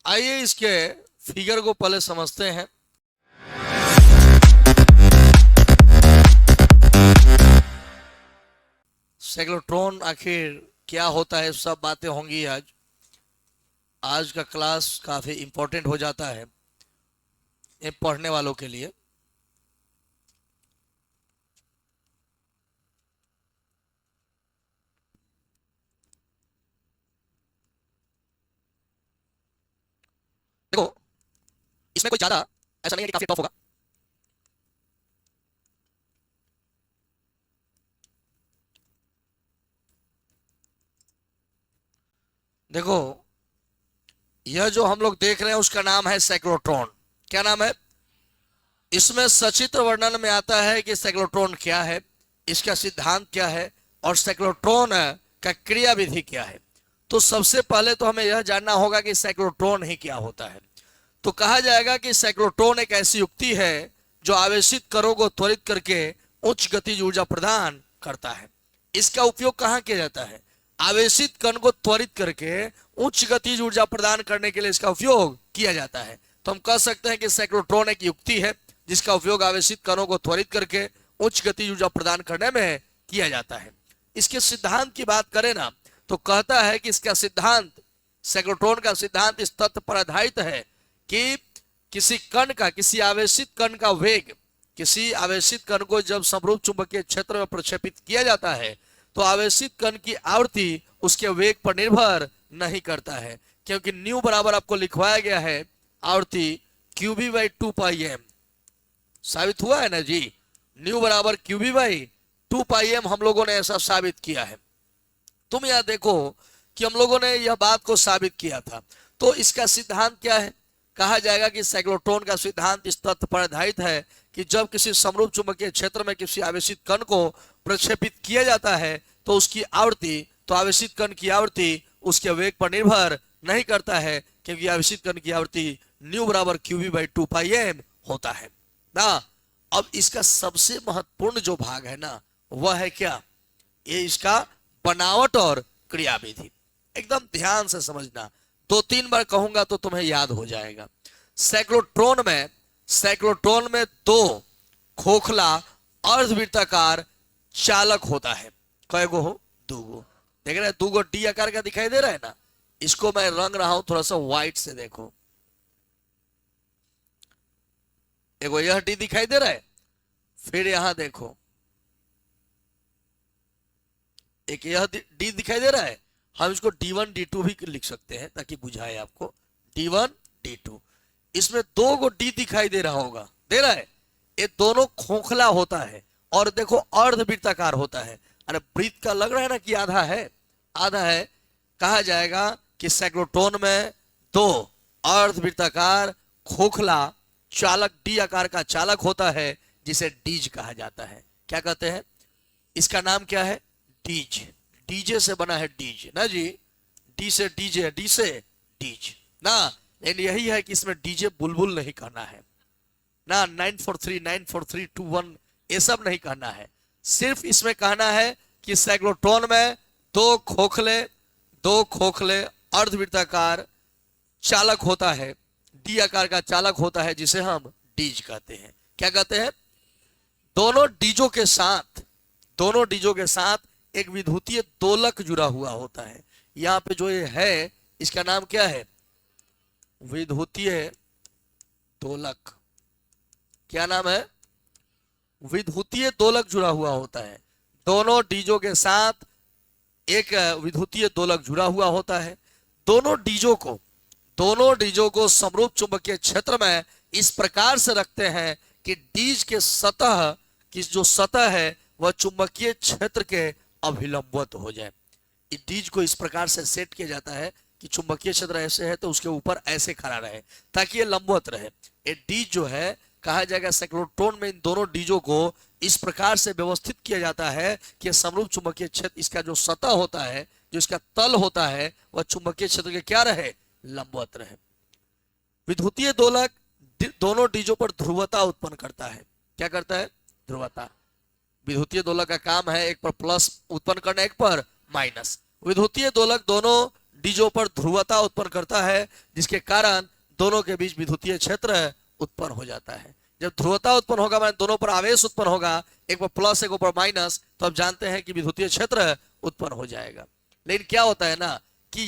आइए इसके फिगर को पहले समझते हैं। साइक्लोट्रॉन आखिर क्या होता है, सब बातें होंगी आज। आज का क्लास काफी इंपॉर्टेंट हो जाता है ये पढ़ने वालों के लिए। देखो, इसमें कोई ज्यादा ऐसा नहीं है कि काफी टफ होगा। देखो, यह जो हम लोग देख रहे हैं उसका नाम है साइक्लोट्रॉन। क्या नाम है? इसमें सचित्र वर्णन में आता है कि साइक्लोट्रॉन क्या है, इसका सिद्धांत क्या है और साइक्लोट्रॉन का क्रिया विधि क्या है। तो सबसे पहले तो हमें यह जानना होगा कि साइक्लोट्रॉन ही क्या होता है। तो कहा जाएगा कि साइक्लोट्रॉन एक ऐसी युक्ति है जो आवेशित कणों को त्वरित करके उच्च गतिज ऊर्जा प्रदान करता है। इसका उपयोग कहाँ किया जाता है? आवेशित कण को त्वरित करके उच्च गतिज ऊर्जा प्रदान करने के लिए इसका उपयोग किया जाता है। तो हम कह सकते हैं कि साइक्लोट्रॉन एक युक्ति है जिसका उपयोग आवेशित कणों को त्वरित करके उच्च गतिज ऊर्जा प्रदान करने में किया जाता है। इसके सिद्धांत की बात करें ना, तो कहता है कि इसका सिद्धांत, साइक्लोट्रॉन का सिद्धांत इस तथ्य पर आधारित है कि किसी कण का, किसी आवेशित कण का वेग, किसी आवेशित कण को जब समरूप चुंबकीय क्षेत्र में प्रक्षेपित किया जाता है तो आवेशित कण की आवृत्ति उसके वेग पर निर्भर नहीं करता है, क्योंकि न्यू बराबर आपको लिखवाया गया है आवृत्ति क्यूबी बाई 2 पाई एम। साबित हुआ है ना जी, न्यू बराबर क्यूबी बाई 2 पाई एम हम लोगों ने ऐसा साबित किया है। तुम यहां देखो कि हम लोगों ने यह बात को साबित किया था। तो इसका सिद्धांत क्या है? कहा जाएगा कि साइक्लोट्रॉन का सिद्धांत इस तथ्य पर आधारित है कि जब किसी समरूप चुंबकीय क्षेत्र में किसी आवेशित कण को प्रक्षेपित किया जाता है तो उसकी आवृत्ति, तो आवेशित कण की आवृत्ति उसके वेग पर निर्भर नहीं करता है, क्योंकि आवेशित कण की आवृत्ति न्यू बराबर क्यूबी बाई 2 पाई एम होता है ना। अब इसका सबसे महत्वपूर्ण जो भाग है ना, वह है क्या? ये इसका बनावट और क्रियाविधि। एकदम ध्यान से समझना, 2-3 बार कहूंगा तो तुम्हें याद हो जाएगा। साइक्लोट्रॉन में दो खोखला अर्धवृत्ताकार चालक होता है। कई गो हो? 2 गो। देख रहे हैं 2 गो डी आकार का दिखाई दे रहा है ना। इसको मैं रंग रहा हूं थोड़ा सा व्हाइट से, देखो। एगो यह डी दिखाई दे रहा है, फिर यहां देखो एक यह डी दिखाई दे रहा है। हम इसको D1 D2 भी लिख सकते हैं ताकि बुझाए आपको। D1 D2, इसमें 2 गो डी दिखाई दे रहा होगा, दे रहा है। ये दोनों खोखला होता है और देखो अर्धवृत्ताकार होता है। अरे वृत्त का लग रहा है ना कि आधा है, आधा है। कहा जाएगा कि साइक्लोट्रॉन में 2 अर्धवृत्ताकार खोखला चालक डी आकार का चालक होता है जिसे डीज कहा जाता है। क्या कहते हैं? इसका नाम क्या है? डीज। डीजे से बना है डीज ना जी, डी से डीजे, डी से डीज ना। लेकिन यही है कि इसमें डीजे बुलबुल नहीं कहना है ना, 943 94321 ये सब नहीं कहना है। सिर्फ इसमें कहना है कि साइक्लोट्रॉन में दो खोखले अर्धवृत्ताकार चालक होता है, डी आकार का चालक होता है जिसे हम डीज कहते हैं। क्या कहते हैं? दोनों डीजों के साथ एक विद्युतीय दोलक जुड़ा हुआ होता है। यहां पे जो ये है इसका नाम क्या है? विद्युतीय दोलक। क्या नाम है? विद्युतीय दोलक जुड़ा हुआ होता है। दोनों डीजों के साथ एक विद्युतीय दोलक जुड़ा हुआ होता है। दोनों डीजों को समरूप चुंबकीय क्षेत्र में इस प्रकार से रखते हैं कि डीज के सतह की जो सतह है वह चुंबकीय क्षेत्र के अभिलंबवत हो जाए। इस डीज को इस प्रकार से सेट किया जाता है कि चुंबकीय क्षेत्र ऐसे है तो उसके ऊपर ऐसे खड़ा रहे ताकि ये लंबवत रहे। ये डीज जो है, कहा जाएगा साइक्लोट्रॉन में इन दोनों डीजों को इस प्रकार से व्यवस्थित किया जाता है कि समरूप चुंबकीय क्षेत्र, इसका जो सतह होता है, जो इसका तल होता है, वह चुंबकीय क्षेत्र के क्या रहे? लंबवत रहे। विद्युतीय दोलक दोनों डीजों पर ध्रुवता उत्पन्न करता है। क्या करता है? ध्रुवता। विद्युतीय दोलक का काम है एक पर प्लस उत्पन्न करना, एक पर माइनस। विद्युतीय दोलक दोनों डीजों पर ध्रुवता उत्पन्न करता है, जिसके कारण दोनों के बीच विद्युतीय क्षेत्र उत्पन्न हो जाता है। जब ध्रुवता उत्पन्न होगा माने दोनों पर आवेश उत्पन्न होगा, एक पर प्लस एक ऊपर माइनस, तो आप जानते हैं कि विद्युतीय क्षेत्र उत्पन्न हो जाएगा। लेकिन क्या होता है ना कि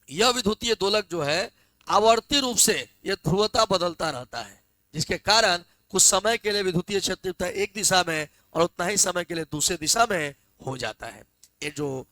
यह विद्युतीय दोलक जो है आवर्ती रूप से यह ध्रुवता बदलता रहता है, जिसके कारण कुछ समय के लिए विद्युतीय क्षेत्र एक दिशा में और उतना ही समय के लिए दूसरे दिशा में हो जाता है। ये जो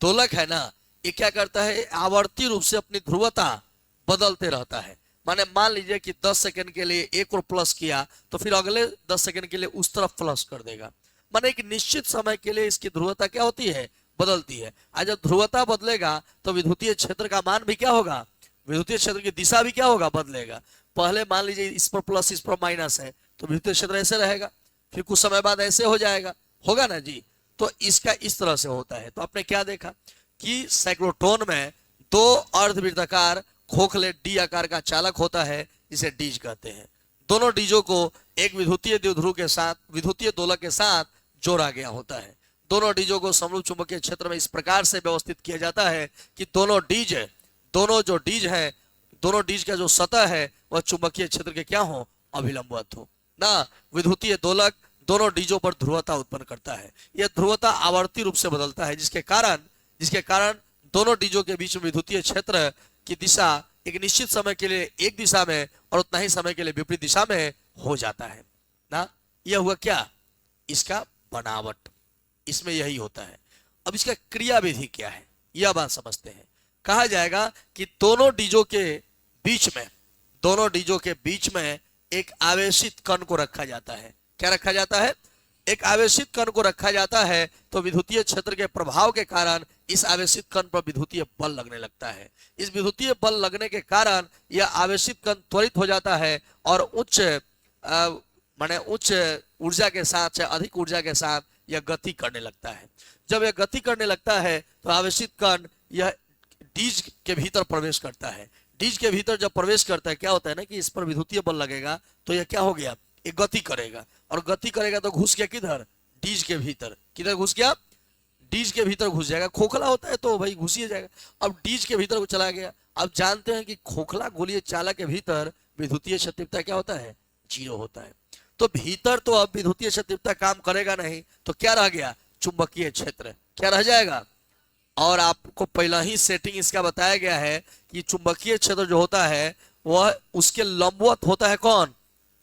दोलक है ना, ये क्या करता है, आवर्ती रूप से अपनी ध्रुवता बदलते रहता है। माने मान लीजिए कि 10 सेकंड के लिए एक और प्लस किया तो फिर अगले 10 सेकंड के लिए उस तरफ प्लस कर देगा। माने एक निश्चित समय के लिए इसकी ध्रुवता क्या होती है, बदलती है। आज जब ध्रुवता बदलेगा तो विद्युतीय क्षेत्र का मान भी क्या होगा, विद्युतीय क्षेत्र की दिशा भी क्या होगा, बदलेगा। पहले मान लीजिए इस पर प्लस इस पर माइनस है तो विद्युतीय क्षेत्र ऐसे रहेगा, फिर कुछ समय बाद ऐसे हो जाएगा, होगा ना जी। तो इसका इस तरह से होता है। तो आपने क्या देखा कि साइक्लोट्रॉन में दो अर्धवृत्ताकार खोखले डी आकार का चालक होता है, जिसे डीज कहते हैं। दोनों डीजों को एक विद्युतीय द्विध्रुव के साथ, विद्युतीय दोलक के साथ जोड़ा गया होता है। दोनों डीजों को समरूप चुंबकीय क्षेत्र में इस प्रकार से व्यवस्थित किया जाता है कि दोनों डीज का जो सतह है वह चुंबकीय क्षेत्र के क्या हो, अभिलंबवत हो ना। विद्युतीय दोलक दोनों डीजों पर ध्रुवता उत्पन्न करता है। यह ध्रुवता आवर्ती रूप से बदलता है, जिसके कारण दोनों डीजों के बीच में विद्युतीय क्षेत्र की दिशा एक निश्चित समय के लिए एक दिशा में और उतना ही समय के लिए विपरीत दिशा में हो जाता है ना। यह हुआ क्या, इसका बनावट, इसमें यही होता है। अब इसका क्रिया विधि क्या है, यह बात समझते हैं। कहा जाएगा कि दोनों डीजों के बीच में एक आवेशित कण को रखा जाता है। क्या रखा जाता है, एक आवेशित कण को रखा जाता है। तो विद्युतीय क्षेत्र के प्रभाव के कारण इस आवेशित कण पर विद्युतीय बल लगने लगता है। इस विद्युतीय बल लगने के कारण यह आवेशित कण त्वरित हो जाता है और उच्च ऊर्जा के साथ या अधिक ऊर्जा के साथ यह गति करने लगता है। जब यह गति करने लगता है तो आवेशित कण यह डीज के भीतर प्रवेश करता है। डीज के भीतर जब प्रवेश करता है, क्या होता है ना कि इस पर विद्युतीय बल लगेगा तो यह क्या हो गया, ये गति करेगा, और गति करेगा तो घुस गया किधर, डीज के भीतर। किधर घुस गया, डीज के भीतर घुस जाएगा। खोखला होता है तो भाई घुस ही जाएगा। अब डीज के भीतर चला गया। अब जानते हैं कि खोखला गोलीय चालक के भीतर विद्युतीय क्षतिवता क्या होता है, 0 होता है। तो भीतर तो अब विद्युतीय क्षतिवता काम करेगा नहीं, तो क्या रह गया, चुंबकीय क्षेत्र क्या रह जाएगा। और आपको पहला ही सेटिंग इसका बताया गया है कि चुंबकीय क्षेत्र जो होता है वह उसके लंबवत होता है, कौन,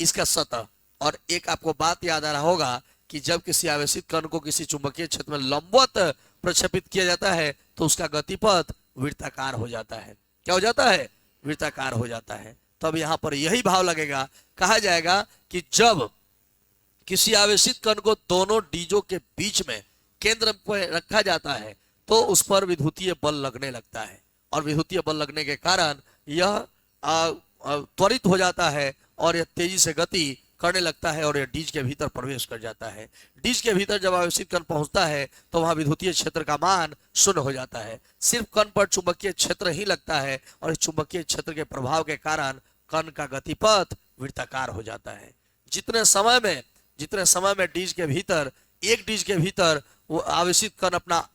इसका सतह। और एक आपको बात याद आ रहा होगा कि जब किसी आवेशित कण को किसी चुंबकीय क्षेत्र में लंबवत प्रक्षेपित किया जाता है तो उसका गतिपथ वृत्ताकार हो जाता है। क्या हो जाता है, वृत्ताकार हो जाता है। तब यहां पर यही भाव लगेगा। कहा जाएगा कि जब किसी आवेशित कण को दोनों डीजों के बीच में केंद्र पर रखा जाता है तो उस पर विद्युतीय बल लगने लगता है, और विद्युतीय बल लगने के कारण यह त्वरित हो जाता है और यह तेजी से गति करने लगता है और यह डीज के भीतर प्रवेश कर जाता है। डीज के भीतर जब आवेशित कण पहुंचता है तो वहां विद्युतीय क्षेत्र का मान 0 हो जाता है। सिर्फ कण पर चुंबकीय क्षेत्र ही लगता है और इस चुंबकीय क्षेत्र के प्रभाव के कारण कण का गतिपथ वृत्ताकार हो जाता है। जितने समय में डीज के भीतर, एक डीज के भीतर वो आवेशित कण अपना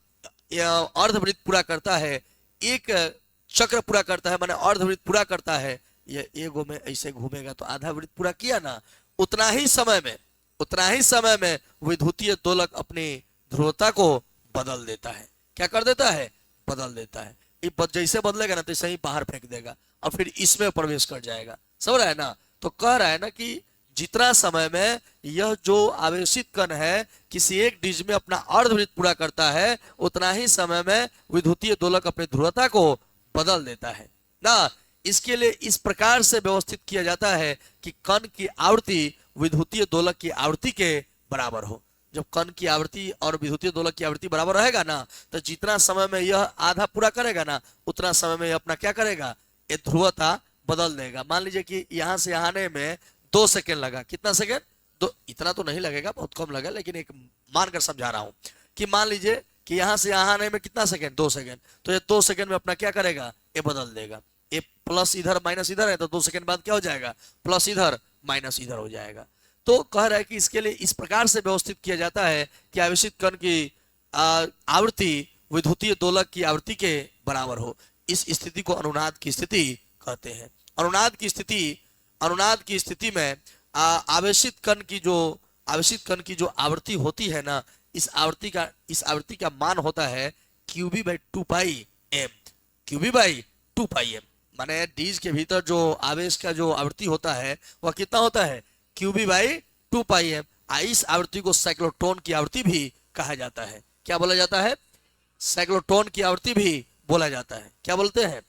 अर्धवृत्त पूरा करता है, एक चक्र पूरा करता है, माने अर्धवृत्त पूरा करता है, ये एगो में ऐसे घूमेगा तो आधा वृत्त पूरा किया ना, उतना ही समय में विद्युतीय दोलक अपनी ध्रुवता को बदल देता है। क्या कर देता है, बदल देता है। ये जैसे बदलेगा ना तैसे ही बाहर फेंक देगा और फिर इसमें प्रवेश कर जाएगा। समझ रहा है ना। तो कह रहा है ना कि जितना समय में यह जो आवेशित कण है किसी एक डीज में अपना अर्धवृत्त पूरा करता है, उतना ही समय में विद्युतीय दोलक अपनी ध्रुवता को बदल देता है ना। इसके लिए इस प्रकार से व्यवस्थित किया जाता है कि कण की आवृत्ति विद्युतीय दोलक की आवृत्ति के बराबर हो। जब कण की आवृत्ति और विद्युतीय दोलक की आवृत्ति बराबर रहेगा ना, तो जितना समय में यह आधा पूरा करेगा ना, उतना समय में यह अपना क्या करेगा, ये ध्रुवता बदल देगा। मान लीजिए कि यहां से यहाँ आने में 2 सेकेंड लगा। कितना सेकेंड, 2, इतना तो नहीं लगेगा, बहुत कम लगा, लेकिन एक मानकर समझा रहा हूं कि मान लीजिए कि यहां से यहां आने में कितना सेकेंड, 2 सेकेंड। तो ये 2 सेकेंड में अपना क्या करेगा, ये बदल देगा। ये प्लस इधर माइनस इधर है तो 2 सेकेंड बाद क्या हो जाएगा, प्लस इधर माइनस इधर हो जाएगा। तो कह रहा है कि इसके लिए इस प्रकार से व्यवस्थित किया जाता है कि आवेशित कण की आवृत्ति विद्युतीय दोलक की आवृत्ति के बराबर हो। इस स्थिति को अनुनाद की स्थिति कहते हैं। अनुनाद की स्थिति में आवेशित कण की जो आवृत्ति होती है ना, इस आवृत्ति का मान होता है QB by 2 pi M. QB by 2 pi M माने डीज के भीतर जो आवेश का जो आवृत्ति होता है वह कितना होता है, क्यूबी बाई 2 पाई एम। इस आवृत्ति को साइक्लोट्रॉन की आवृत्ति भी कहा जाता है। क्या बोला जाता है, साइक्लोट्रॉन की आवृत्ति भी बोला जाता है। क्या बोलते हैं,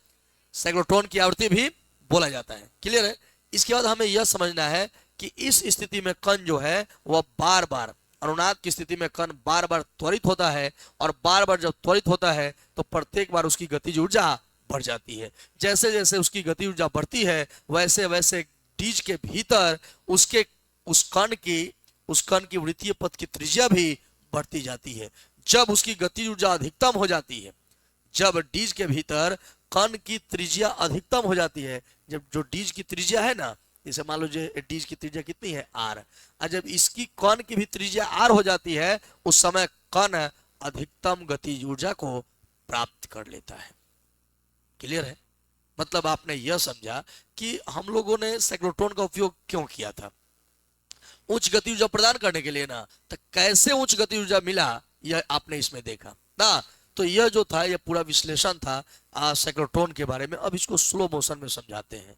साइक्लोट्रॉन की आवृत्ति भी बोला जाता है। क्लियर है। इसके बाद हमें यह समझना है कि इस स्थिति में कण जो है वह बार बार, अनुनाद की स्थिति में कण बार बार त्वरित होता है, और बार बार जब त्वरित होता है तो प्रत्येक बार उसकी गतिज ऊर्जा बढ़ जाती है। जैसे जैसे उसकी गति ऊर्जा बढ़ती है वैसे वैसे डीज के भीतर उस कण की वृत्तीय पथ की त्रिज्या भी बढ़ती जाती है। जब उसकी गति ऊर्जा अधिकतम हो जाती है, जब डीज के भीतर कण की त्रिज्या अधिकतम हो जाती है, जब जो डीज की त्रिज्या है ना, जैसे मान लो डीज की त्रिज्या कितनी है, आर, और जब इसकी कण की भी त्रिज्या आर हो जाती है उस समय कण अधिकतम गतिज ऊर्जा को प्राप्त कर लेता है। क्लियर है। मतलब आपने यह समझा कि हम लोगों ने साइक्लोट्रॉन का उपयोग क्यों किया था, उच्च गति ऊर्जा प्रदान करने के लिए ना। तो कैसे उच्च गति ऊर्जा मिला यह आपने इसमें देखा ना। तो यह जो था यह पूरा विश्लेषण था साइक्लोट्रॉन के बारे में। अब इसको स्लो मोशन में समझाते हैं।